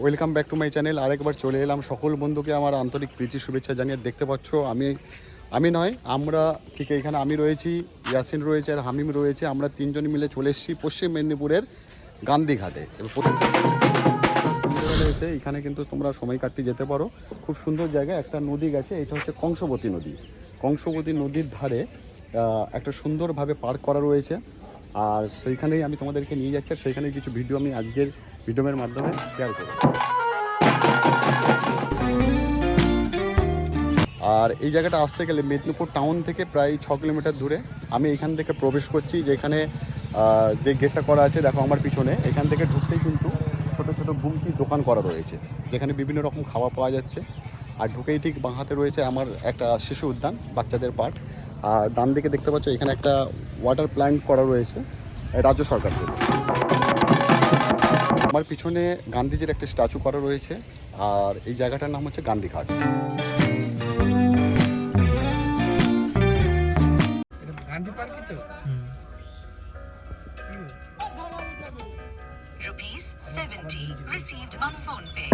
Welcome back to my channel. আরেকবার চলে এলাম সকল বন্ধুকে আমার আন্তরিক প্রীতি শুভেচ্ছা জানিয়ে। দেখতে পাচ্ছ আমি নয়, আমরা ঠিক এখানে আমি রয়েছি, ইয়াসিন রয়েছে আর হামিম রয়েছে। আমরা তিনজন মিলে চলে এসেছি পশ্চিম মেদিনীপুরের গান্ধীঘাটে। সন্ধ্যেবেলা এসে এখানে কিন্তু তোমরা সময় কাটতে যেতে পারো। খুব সুন্দর জায়গা, একটা নদী গেছে, এটা হচ্ছে কংসবতী নদী। কংসবতী নদীর ধারে একটা সুন্দরভাবে পার্ক করা রয়েছে, আর সেইখানেই আমি তোমাদেরকে নিয়ে যাচ্ছি। আর সেইখানে কিছু ভিডিও আমি আজকের ভিডিওর মাধ্যমে শেয়ার করব। আর এই জায়গাটা আসতে গেলে মেদিনীপুর টাউন থেকে প্রায় 6 কিলোমিটার দূরে। আমি এখান থেকে প্রবেশ করছি, যেখানে যে গেটটা করা আছে দেখো আমার পিছনে। এখান থেকে ঢুকতেই কিন্তু ছোটো ছোটো গুমটি দোকান করা রয়েছে, যেখানে বিভিন্ন রকম খাওয়া পাওয়া যাচ্ছে। আর ঢুকেই ঠিক বাঁ হাতে রয়েছে আমার একটা শিশু উদ্যান, বাচ্চাদের পার্ক। আর ডান দিকে দেখতে পাচ্ছ এখানে একটা ওয়াটার প্ল্যান্ট করা রয়েছে রাজ্য সরকার থেকে। আমার পিছনে গান্ধীজির একটা স্ট্যাচু করা রয়েছে, আর এই জায়গাটার নাম হচ্ছে Gandhi Ghat. ₹70 received on PhonePe.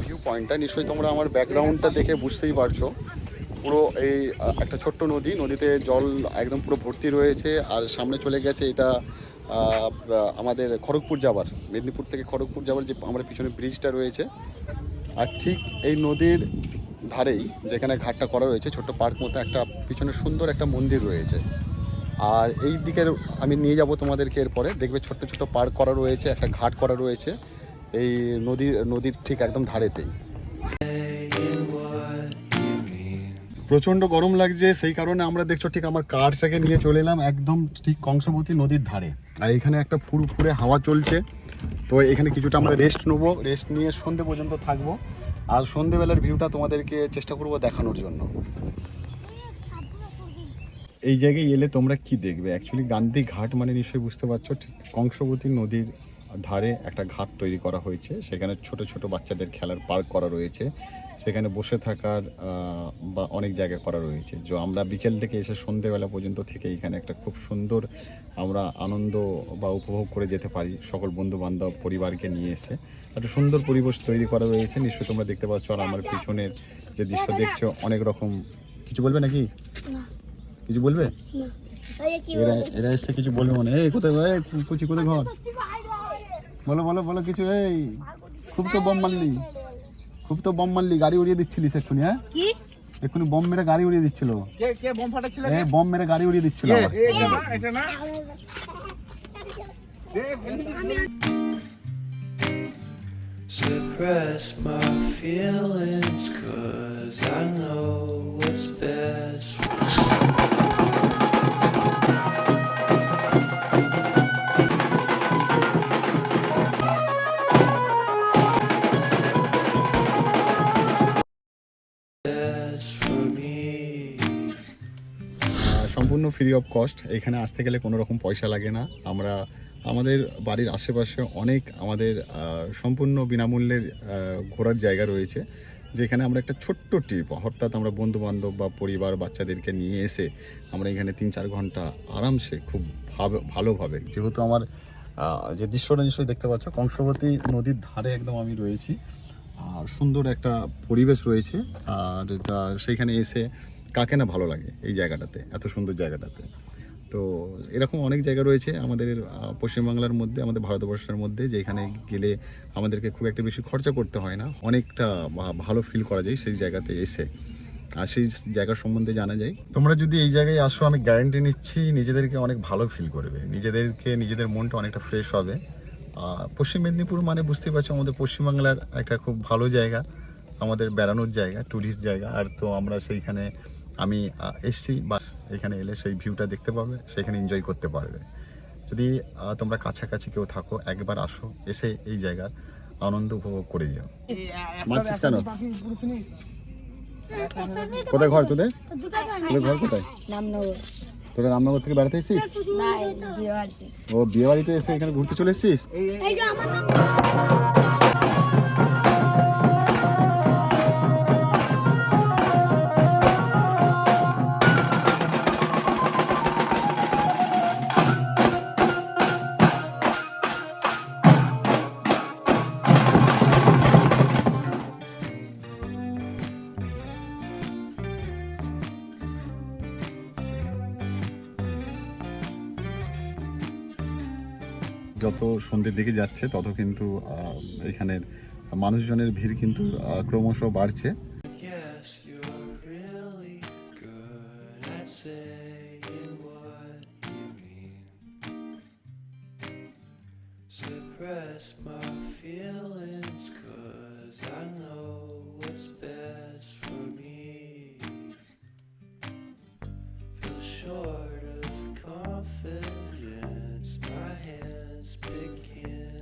View পয়েন্টটা নিশ্চয়ই তোমরা আমার ব্যাকগ্রাউন্ডটা দেখে বুঝতেই পারছো। পুরো এই একটা ছোট্ট নদী, নদীতে জল একদম পুরো ভর্তি রয়েছে। আর সামনে চলে গেছে এটা আমাদের খড়গপুর যাবার, মেদিনীপুর থেকে খড়গপুর যাবার যে আমার পিছনে ব্রিজটা রয়েছে। আর ঠিক এই নদীর ধারেই যেখানে ঘাটটা করা রয়েছে, ছোট্ট পার্ক মতো একটা পিছনে সুন্দর একটা মন্দির রয়েছে। আর এই দিকের আমি নিয়ে যাব তোমাদেরকে, এরপরে দেখবে ছোট্ট ছোট্ট পার্ক করা রয়েছে, একটা ঘাট করা রয়েছে এই নদীর ঠিক একদম ধারেতেই। প্রচণ্ড গরম লাগছে, সেই কারণে আমরা দেখছো ঠিক আমার কারটাকে নিয়ে চলে এলাম একদম ঠিক কংসবতী নদীর ধারে। আর এখানে একটা ফুরফুরে হাওয়া চলছে, তো এখানে কিছুটা আমরা রেস্ট নেবো। রেস্ট নিয়ে সন্ধে পর্যন্ত থাকবো, আর সন্ধেবেলার ভিউটা তোমাদেরকে চেষ্টা করবো দেখানোর জন্য। এই জায়গায় এলে তোমরা কি দেখবে, অ্যাকচুয়ালি গান্ধী ঘাট মানে নিশ্চয়ই বুঝতে পারছো, ঠিক কংসবতী নদীর ধারে একটা ঘাট তৈরি করা হয়েছে। সেখানে ছোট ছোট বাচ্চাদের খেলার পার্ক করা রয়েছে, সেখানে বসে থাকার বা অনেক জায়গা করা রয়েছে। যে আমরা বিকেল থেকে এসে সন্ধেবেলা পর্যন্ত থেকে এখানে একটা খুব সুন্দর আমরা আনন্দ বা উপভোগ করে যেতে পারি সকল বন্ধু বান্ধব পরিবারকে নিয়ে এসে। একটা সুন্দর পরিবেশ তৈরি করা রয়েছে, নিশ্চয়ই তোমরা দেখতে পাচ্ছ। আর আমার পিছনের যে দৃশ্য দেখছো, অনেক রকম। কিছু বলবে নাকি? কিছু বলবে? এরা এসছে কিছু বলবে মানে। এই কোথায় কুচি, কোথায় ঘর? বলো বলো বলো কিছু। এই খুব তো বম মারলি, গাড়ি উড়িয়ে দিচ্ছিলিস এক্ষুনি। হ্যাঁ, এক্ষুনি বম মেরে গাড়ি উড়িয়ে দিচ্ছিল। কে বম ফাটাচ্ছিল? বম মেরে গাড়ি উড়িয়ে দিচ্ছিল। এটা না Suppress my feelings 'cause I know what's best. সম্পূর্ণ ফ্রি অফ কস্ট। এখানে আসতে গেলে কোনো রকম পয়সা লাগে না। আমাদের বাড়ির আশেপাশে অনেক আমাদের সম্পূর্ণ বিনামূল্যের ঘোরার জায়গা রয়েছে, যেখানে আমরা একটা ছোট্ট ট্রিপ, অর্থাৎ আমরা বন্ধুবান্ধব বা পরিবার বাচ্চাদেরকে নিয়ে এসে আমরা এখানে 3-4 ঘন্টা আরামসে খুব ভালোভাবে, যেহেতু আমার যে দৃশ্যটা নিশ্চয়ই দেখতে পাচ্ছ, কংসবতী নদীর ধারে একদম আমি রয়েছি, আর সুন্দর একটা পরিবেশ রয়েছে। আর সেইখানে এসে কাকে না ভালো লাগে এই জায়গাটাতে, এত সুন্দর জায়গাটাতে। তো এরকম অনেক জায়গা রয়েছে আমাদের পশ্চিমবাংলার মধ্যে, আমাদের ভারতবর্ষের মধ্যে, যেখানে গেলে আমাদেরকে খুব একটা বেশি খরচা করতে হয় না, অনেকটা ভালো ফিল করা যায় সেই জায়গাতে এসে, আর সেই জায়গার সম্বন্ধে জানা যায়। তোমরা যদি এই জায়গায় আসো, আমি গ্যারান্টি নিচ্ছি নিজেদেরকে অনেক ভালো ফিল করবে, নিজেদের মনটা অনেকটা ফ্রেশ হবে। পশ্চিম মেদিনীপুর মানে বুঝতেই পারছো, আমাদের পশ্চিমবাংলার একটা খুব ভালো জায়গা, আমাদের বেড়ানোর জায়গা, ট্যুরিস্ট জায়গা। আর তো আমরা সেইখানে আমি এসছি, বাস এখানে এলে সেই ভিউটা দেখতে পাবে, সেখানে এনজয় করতে পারবে। যদি তোমরা কাছাকাছি কেউ থাকো, একবার আসো, এসে এই জায়গার আনন্দ উপভোগ করে যাও। মারছিস কেন? কোথায় ঘর তোদের? ঘর কোথায়? তোরা রামনগর থেকে বেড়াতে এসেছিস? না বিয়ে বাড়িতে। ও বিয়ে বাড়িতে এসে এখানে ঘুরতে চলে এসেছিস? এই যে আমার নাম যত সন্ধ্যের দিকে যাচ্ছে তত কিন্তু এখানের মানুষজনের ভিড় কিন্তু ক্রমশ বাড়ছে। Guess you're really good at saying what you mean. Suppress my feelings, 'cause I know what's best for me. Feel short of confidence, my hands begin